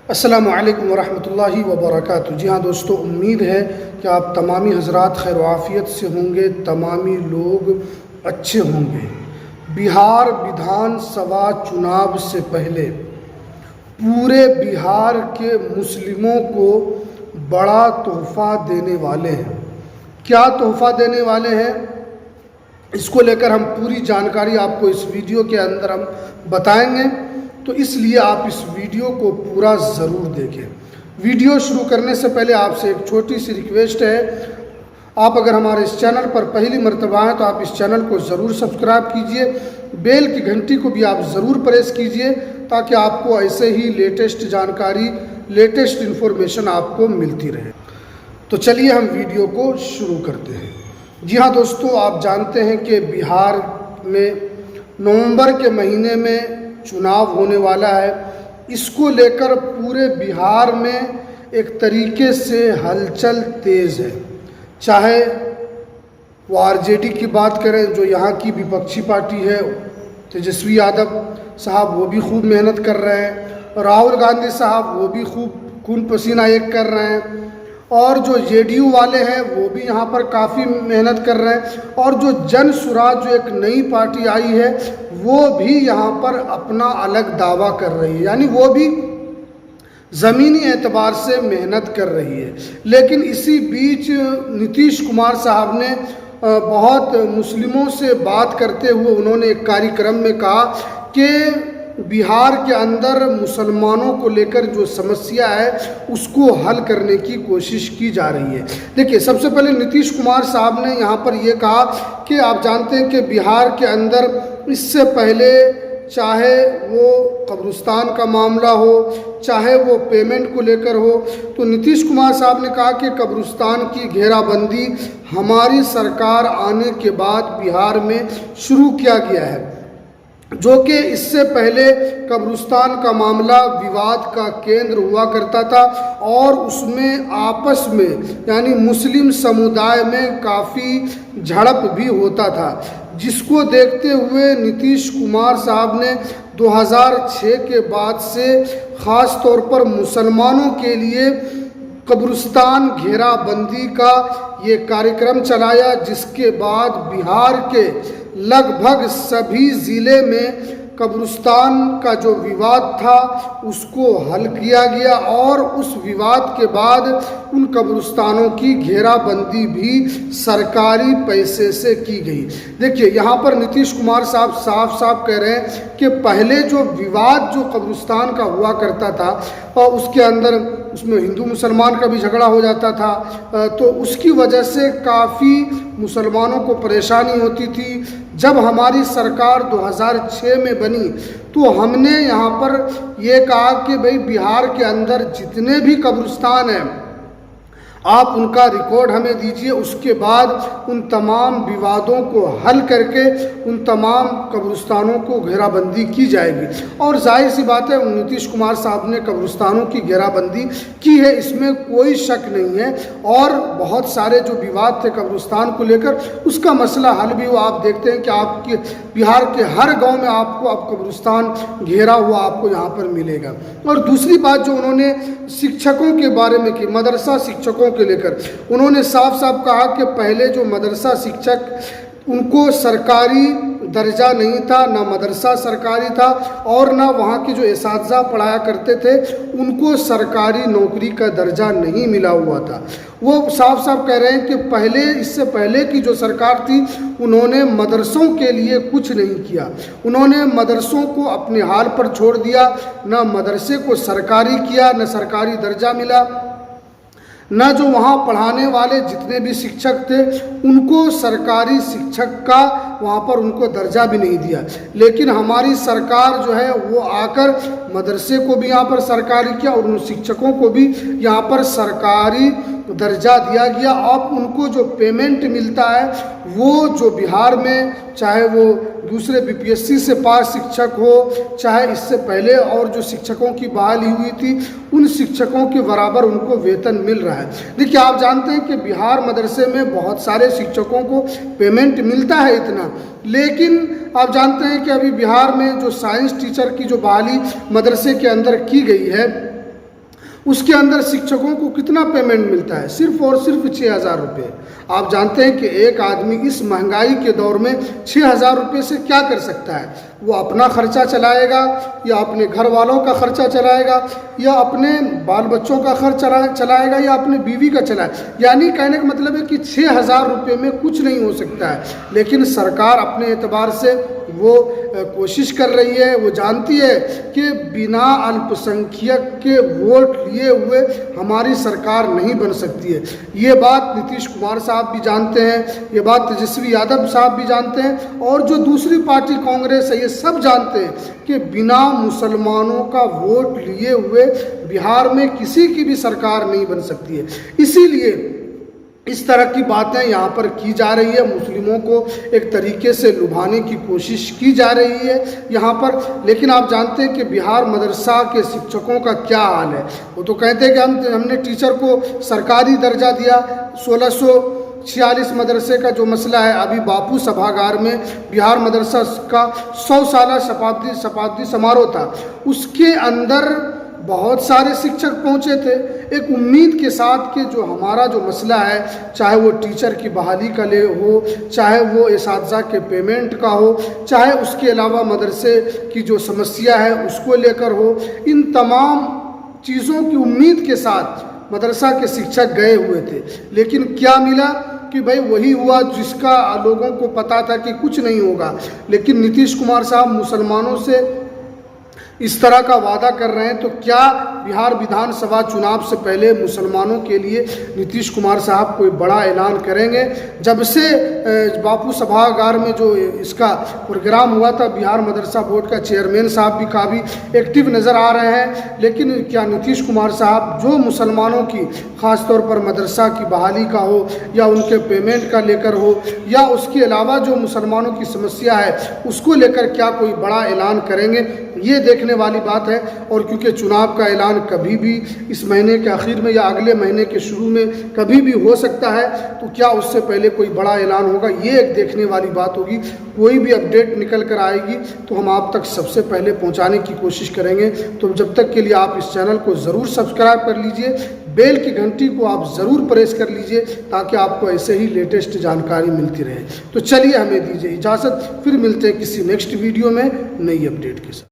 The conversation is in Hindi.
अस्सलामु अलैकुम वरहमतुल्लाहि वबरकातुहू। जी हाँ दोस्तों, उम्मीद है कि आप तमामी हज़रात खैर आफ़ियत से होंगे, तमामी लोग अच्छे होंगे। बिहार विधानसभा चुनाव से पहले पूरे बिहार के मुस्लिमों को बड़ा तोहफ़ा देने वाले हैं। क्या तोहफ़ा देने वाले हैं, इसको लेकर हम पूरी जानकारी आपको इस वीडियो के अंदर हम बताएंगे, तो इसलिए आप इस वीडियो को पूरा ज़रूर देखें। वीडियो शुरू करने से पहले आपसे एक छोटी सी रिक्वेस्ट है, आप अगर हमारे इस चैनल पर पहली मर्तबा हैं तो आप इस चैनल को ज़रूर सब्सक्राइब कीजिए, बेल की घंटी को भी आप ज़रूर प्रेस कीजिए ताकि आपको ऐसे ही लेटेस्ट जानकारी, लेटेस्ट इन्फॉर्मेशन आपको मिलती रहे। तो चलिए हम वीडियो को शुरू करते हैं। जी हाँ दोस्तों, आप जानते हैं कि बिहार में नवंबर के महीने में चुनाव होने वाला है। इसको लेकर पूरे बिहार में एक तरीके से हलचल तेज़ है। चाहे वो आरजेडी की बात करें, जो यहाँ की विपक्षी पार्टी है, तेजस्वी यादव साहब वो भी खूब मेहनत कर रहे हैं, राहुल गांधी साहब वो भी खूब खून पसीना एक कर रहे हैं, और जो जेडीयू वाले हैं वो भी यहाँ पर काफ़ी मेहनत कर रहे हैं, और जो जन सुराज जो एक नई पार्टी आई है वो भी यहाँ पर अपना अलग दावा कर रही है, यानी वो भी ज़मीनी एतबार से मेहनत कर रही है। लेकिन इसी बीच नीतीश कुमार साहब ने बहुत मुस्लिमों से बात करते हुए उन्होंने एक कार्यक्रम में कहा कि बिहार के अंदर मुसलमानों को लेकर जो समस्या है उसको हल करने की कोशिश की जा रही है। देखिए, सबसे पहले नीतीश कुमार साहब ने यहाँ पर ये कहा कि आप जानते हैं कि बिहार के अंदर इससे पहले चाहे वो कब्रिस्तान का मामला हो, चाहे वो पेमेंट को लेकर हो, तो नीतीश कुमार साहब ने कहा कि कब्रिस्तान की घेराबंदी हमारी सरकार आने के बाद बिहार में शुरू किया गया है, जो कि इससे पहले कब्रिस्तान का मामला विवाद का केंद्र हुआ करता था और उसमें आपस में यानी मुस्लिम समुदाय में काफ़ी झड़प भी होता था, जिसको देखते हुए नीतीश कुमार साहब ने 2006 के बाद से ख़ास तौर पर मुसलमानों के लिए कब्रिस्तान घेराबंदी का ये कार्यक्रम चलाया, जिसके बाद बिहार के लगभग सभी ज़िले में कब्रिस्तान का जो विवाद था उसको हल किया गया और उस विवाद के बाद उन कब्रिस्तानों की घेराबंदी भी सरकारी पैसे से की गई। देखिए, यहाँ पर नीतीश कुमार साहब साफ साफ कह रहे हैं कि पहले जो विवाद जो कब्रिस्तान का हुआ करता था और उसके अंदर उसमें हिंदू मुसलमान का भी झगड़ा हो जाता था, तो उसकी वजह से काफ़ी मुसलमानों को परेशानी होती थी। जब हमारी सरकार 2006 में बनी तो हमने यहाँ पर ये कहा कि भाई बिहार के अंदर जितने भी कब्रिस्तान हैं आप उनका रिकॉर्ड हमें दीजिए, उसके बाद उन तमाम विवादों को हल करके उन तमाम कब्रिस्तानों को घेराबंदी की जाएगी। और जाहिर सी बात है, नीतीश कुमार साहब ने कब्रिस्तानों की घेराबंदी की है, इसमें कोई शक नहीं है। और बहुत सारे जो विवाद थे कब्रिस्तान को लेकर उसका मसला हल भी हुआ। आप देखते हैं कि आपके बिहार के हर गाँव में आपको अब कब्रिस्तान घेरा हुआ आपको यहाँ पर मिलेगा। और दूसरी बात जो उन्होंने शिक्षकों के बारे में की, मदरसा शिक्षकों के लेकर उन्होंने साफ साफ कहा कि पहले जो मदरसा शिक्षक उनको सरकारी दर्जा नहीं था, ना मदरसा सरकारी था, और ना वहाँ के जो एसातिज़ा पढ़ाया करते थे उनको सरकारी नौकरी का दर्जा नहीं मिला हुआ था। वो साफ साफ कह रहे हैं कि पहले, इससे पहले की जो सरकार थी उन्होंने मदरसों के लिए कुछ नहीं किया, उन्होंने मदरसों को अपने हाल पर छोड़ दिया, ना मदरसे को सरकारी किया, ना सरकारी दर्जा मिला, न जो वहाँ पढ़ाने वाले जितने भी शिक्षक थे उनको सरकारी शिक्षक का वहाँ पर उनको दर्जा भी नहीं दिया। लेकिन हमारी सरकार जो है वो आकर मदरसे को भी यहाँ पर सरकारी किया और उन शिक्षकों को भी यहाँ पर सरकारी दर्जा दिया गया। अब उनको जो पेमेंट मिलता है वो जो बिहार में, चाहे वो दूसरे बीपीएससी से पास शिक्षक हो, चाहे इससे पहले और जो शिक्षकों की बहाली हुई थी उन शिक्षकों के बराबर उनको वेतन मिल रहा है। देखिए, आप जानते हैं कि बिहार मदरसे में बहुत सारे शिक्षकों को पेमेंट मिलता है इतना, लेकिन आप जानते हैं कि अभी बिहार में जो साइंस टीचर की जो बहाली मदरसे के अंदर की गई है उसके अंदर शिक्षकों को कितना पेमेंट मिलता है? सिर्फ और सिर्फ 6,000 रुपये। आप जानते हैं कि एक आदमी इस महंगाई के दौर में 6,000 रुपये से क्या कर सकता है? वो अपना खर्चा चलाएगा या अपने घर वालों का खर्चा चलाएगा या अपने बाल बच्चों का खर्च चलाएगा या अपने बीवी का चलाएगा। यानी कहने का मतलब है कि 6,000 रुपये में कुछ नहीं हो सकता है। लेकिन सरकार अपने एतबार से वो कोशिश कर रही है। वो जानती है कि बिना अल्पसंख्यक के वोट लिए हुए हमारी सरकार नहीं बन सकती है। ये बात नीतीश कुमार साहब भी जानते हैं, ये बात तेजस्वी यादव साहब भी जानते हैं और जो दूसरी पार्टी कांग्रेस है ये सब जानते हैं कि बिना मुसलमानों का वोट लिए हुए बिहार में किसी की भी सरकार नहीं बन सकती है। इसीलिए इस तरह की बातें यहाँ पर की जा रही है, मुस्लिमों को एक तरीके से लुभाने की कोशिश की जा रही है यहाँ पर। लेकिन आप जानते हैं कि बिहार मदरसा के शिक्षकों का क्या हाल है। वो तो कहते हैं कि हमने टीचर को सरकारी दर्जा दिया। 1646 मदरसे का जो मसला है, अभी बापू सभागार में बिहार मदरसा का 100 साला शताब्दी समारोह था, उसके अंदर बहुत सारे शिक्षक पहुंचे थे एक उम्मीद के साथ कि जो हमारा जो मसला है, चाहे वो टीचर की बहाली का ले हो, चाहे वो इसातिज़ा के पेमेंट का हो, चाहे उसके अलावा मदरसे की जो समस्या है उसको लेकर हो, इन तमाम चीज़ों की उम्मीद के साथ मदरसा के शिक्षक गए हुए थे। लेकिन क्या मिला कि भाई वही हुआ जिसका लोगों को पता था कि कुछ नहीं होगा। लेकिन नीतीश कुमार साहब मुसलमानों से इस तरह का वादा कर रहे हैं, तो क्या बिहार विधानसभा चुनाव से पहले मुसलमानों के लिए नीतीश कुमार साहब कोई बड़ा ऐलान करेंगे? जब से बापू सभागार में जो इसका प्रोग्राम हुआ था, बिहार मदरसा बोर्ड का चेयरमैन साहब भी काफ़ी एक्टिव नज़र आ रहे हैं। लेकिन क्या नीतीश कुमार साहब जो मुसलमानों की ख़ास तौर पर मदरसा की बहाली का हो या उनके पेमेंट का लेकर हो या उसके अलावा जो मुसलमानों की समस्या है उसको लेकर क्या कोई बड़ा ऐलान करेंगे? ये देखने वाली बात है। और क्योंकि चुनाव का ऐलान कभी भी इस महीने के आखिर में या अगले महीने के शुरू में कभी भी हो सकता है, तो क्या उससे पहले कोई बड़ा ऐलान होगा, ये एक देखने वाली बात होगी। कोई भी अपडेट निकल कर आएगी तो हम आप तक सबसे पहले पहुंचाने की कोशिश करेंगे। तो जब तक के लिए आप इस चैनल को ज़रूर सब्सक्राइब कर लीजिए, बेल की घंटी को आप ज़रूर प्रेस कर लीजिए ताकि आपको ऐसे ही लेटेस्ट जानकारी मिलती रहे। तो चलिए हमें दीजिए इजाज़त, फिर मिलते हैं किसी नेक्स्ट वीडियो में नई अपडेट के साथ।